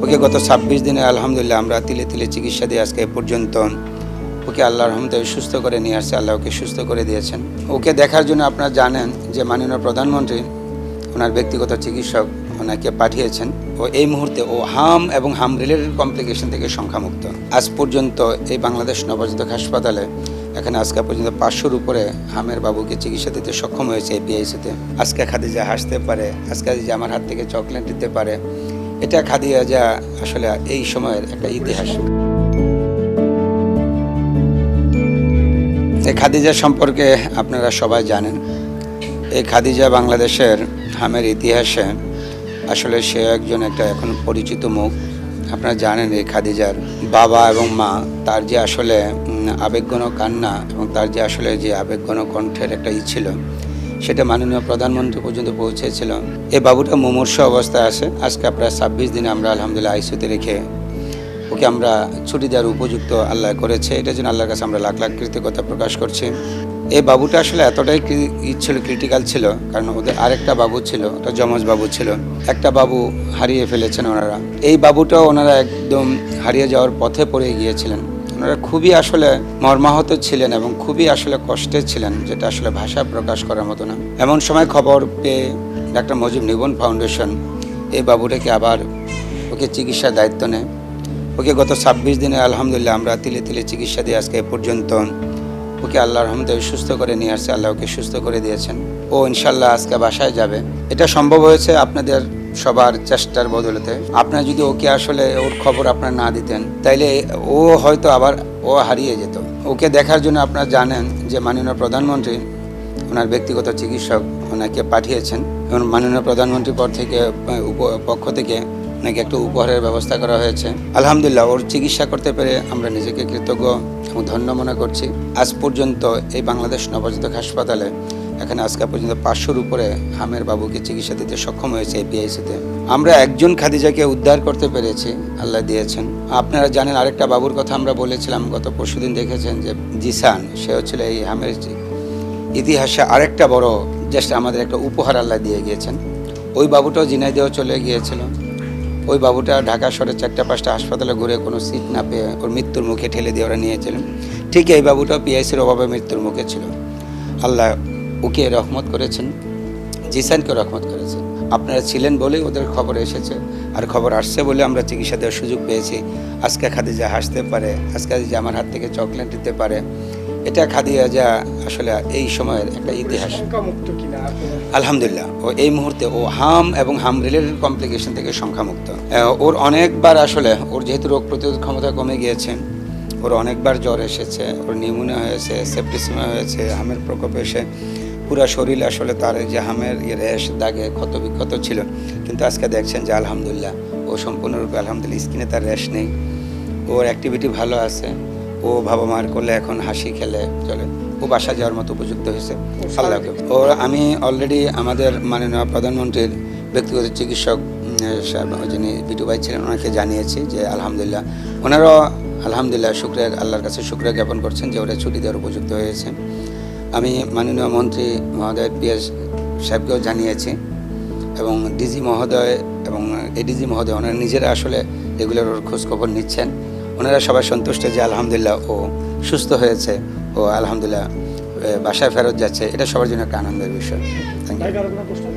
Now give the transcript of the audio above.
ওকে গত 26 দিনে আলহামদুলিল্লাহ আমরা তিলে তিলে চিকিৎসা দিয়ে আজকে এ পর্যন্ত ওকে আল্লাহর রহমতে সুস্থ করে নিয়ে আসছে। আল্লাহ ওকে সুস্থ করে দিয়েছেন। ওকে দেখার জন্য আপনারা জানেন যে মাননীয় প্রধানমন্ত্রী ওনার ব্যক্তিগত চিকিৎসক ওনাকে পাঠিয়েছেন। ও এই মুহূর্তে ও হাম এবং হাম রিলেটেড কমপ্লিকেশন থেকে সংখ্যামুক্ত। আজ পর্যন্ত এই বাংলাদেশ নবজাতক হাসপাতালে এখানে আজকে পর্যন্ত 500-র উপরে হামের বাবুকে চিকিৎসা দিতে সক্ষম হয়েছে এই পিআইসিতে। আজকে খাদিজা হাসতে পারে, আজকে খাদিজা আমার হাত থেকে চকলেট দিতে পারে, এটা খাদিজা আসলে এই সময়ের একটা ইতিহাস। এই খাদিজা সম্পর্কে আপনারা সবাই জানেন। এই খাদিজা বাংলাদেশের হামের ইতিহাসে আসলে সে একজন একটা এখন পরিচিত মুখ। আপনারা জানেন এই খাদিজার বাবা এবং মা, তার যে আসলে আবেগঘন কান্না এবং তার যে আসলে যে আবেগঘন কণ্ঠের একটা ছিল, সেটা মাননীয় প্রধানমন্ত্রী পর্যন্ত পৌঁছেছিল। এই বাবুটা মুমূর্ষ অবস্থায় আছে। আজকে প্রায় 26 দিনে আমরা আলহামদুলিল্লাহ আইসিইউতে রেখে ওকে আমরা ছুটি দেওয়ার উপযুক্ত আল্লাহ করেছে। এটার জন্য আল্লাহর কাছে আমরা লাখ লাখ কৃতজ্ঞতা প্রকাশ করছি। এই বাবুটা আসলে এতটাই ছিল, ক্রিটিক্যাল ছিল, কারণ ওদের আরেকটা বাবু ছিল, ওটা যমজ বাবু ছিল। একটা বাবু হারিয়ে ফেলেছেন ওনারা। এই বাবুটাও ওনারা একদম হারিয়ে যাওয়ার পথে পড়ে গিয়েছিলেন। ওনারা খুবই আসলে মর্মাহত ছিলেন এবং খুবই আসলে কষ্টে ছিলেন, যেটা আসলে ভাষা প্রকাশ করার মতো না। এমন সময় খবর পেয়ে ডাক্তার মুজিব নিবন ফাউন্ডেশন এই বাবুটাকে আবার ওকে চিকিৎসার দায়িত্ব নেয়। ওকে গত 26 দিনে আলহামদুলিল্লাহ আমরা তিলে তিলে চিকিৎসা দিয়ে আজকে এ পর্যন্ত ওকে আল্লাহর রহমতে সুস্থ করে নিয়ে আসছে। আল্লাহ ওকে সুস্থ করে দিয়েছেন। ও ইনশাল্লাহ আজকে বাসায় যাবে। এটা সম্ভব হয়েছে আপনাদের সবার চেষ্টার বদলতে। আপনারা যদি ওকে আসলে ওর খবর আপনারা না দিতেন, তাইলে ও হয়তো আবার হারিয়ে যেত। ওকে দেখার জন্য আপনারা জানেন যে মাননীয় প্রধানমন্ত্রী ওনার ব্যক্তিগত চিকিৎসক ওনাকে পাঠিয়েছেন এবং মাননীয় প্রধানমন্ত্রীর পক্ষ থেকে নাকি একটা উপহারের ব্যবস্থা করা হয়েছে। আলহামদুলিল্লাহ ওর চিকিৎসা করতে পেরে আমরা নিজেকে কৃতজ্ঞ এবং ধন্য মনে করছি। আজ পর্যন্ত এই বাংলাদেশ নবজাতক হাসপাতালে এখানে আজকে পর্যন্ত 500-র উপরে হামের বাবুকে চিকিৎসা দিতে সক্ষম হয়েছে এই পিআইসিতে। আমরা একজন খাদিজাকে উদ্ধার করতে পেরেছি, আল্লাহ দিয়েছেন। আপনারা জানেন আরেকটা বাবুর কথা আমরা বলেছিলাম, গত পরশুদিন দেখেছেন যে জিসান, সে হচ্ছিল এই হামের ইতিহাসে আরেকটা বড় জাস্ট আমাদের একটা উপহার আল্লাহ দিয়ে গিয়েছেন। ওই বাবুটাও ঝিনাইদহ চলে গিয়েছিল। ওই বাবুটা ঢাকা শহরের 4-5টা হাসপাতালে ঘুরে কোনো সিট না পেয়ে ওর মৃত্যুর মুখে ঠেলে দিয়ে ওরা নিয়েছিলেন। ঠিক এই বাবুটাও পিআইসির অভাবে মৃত্যুর মুখে ছিল। আল্লাহ ওকে রহমত করেছেন, জিসানকে রহমত করেছেন। আপনারা ছিলেন বলেই ওদের খবর এসেছে, আর খবর আসছে বলে আমরা চিকিৎসা দেওয়ার সুযোগ পেয়েছি। আজকে খাদিজা হাসতে পারে, আজকে খাদিজা আমার হাত থেকে চকলেট দিতে পারে, এটা খাদিজা আসলে এই সময়ের একটা ইতিহাস। আলহামদুলিল্লাহ ও এই মুহূর্তে ও হাম এবং হাম রিলেটেড কমপ্লিকেশন থেকে সংখ্যামুক্ত। ওর অনেকবার আসলে ওর যেহেতু রোগ প্রতিরোধ ক্ষমতা কমে গিয়েছে, ওর অনেকবার জ্বর এসেছে, ওর নিউমোনিয়া হয়েছে, সেপ্টিসিমা হয়েছে, হামের প্রকোপ এসে পুরো শরীর আসলে তার যে হামের র্যাশ দাগে ক্ষত বিক্ষত ছিল। কিন্তু আজকে দেখছেন যে আলহামদুলিল্লাহ ও সম্পূর্ণরূপে আলহামদুলিল্লাহ স্কিনে তার র্যাশ নেই, ওর অ্যাক্টিভিটি ভালো আছে, ও বাবা মার করলে এখন হাসি খেলে চলে, ও বাসা যাওয়ার মতো উপযুক্ত হয়েছে আল্লাহকে। ওর আমি অলরেডি আমাদের মাননীয় প্রধানমন্ত্রীর ব্যক্তিগত চিকিৎসক যিনি বিটু ভাই ছিলেন ওনাকে জানিয়েছি যে আলহামদুলিল্লাহ ওনারাও আলহামদুলিল্লাহ আল্লাহর কাছে শুকরিয়া জ্ঞাপন করছেন যে ওরা ছুটি দেওয়ার উপযুক্ত হয়েছে। আমি মাননীয় মন্ত্রী মহোদয় পিএস সাহেবকেও জানিয়েছি এবং ডিজি মহোদয় এবং এডিজি মহোদয় ওনারা নিজেরা আসলে রেগুলার ওর খোঁজখবর নিচ্ছেন। ওনারা সবাই সন্তুষ্ট যে আলহামদুলিল্লাহ ও সুস্থ হয়েছে, ও আলহামদুলিল্লাহ বাসায় ফেরত যাচ্ছে। এটা সবার জন্য একটা আনন্দের বিষয়। Thank you.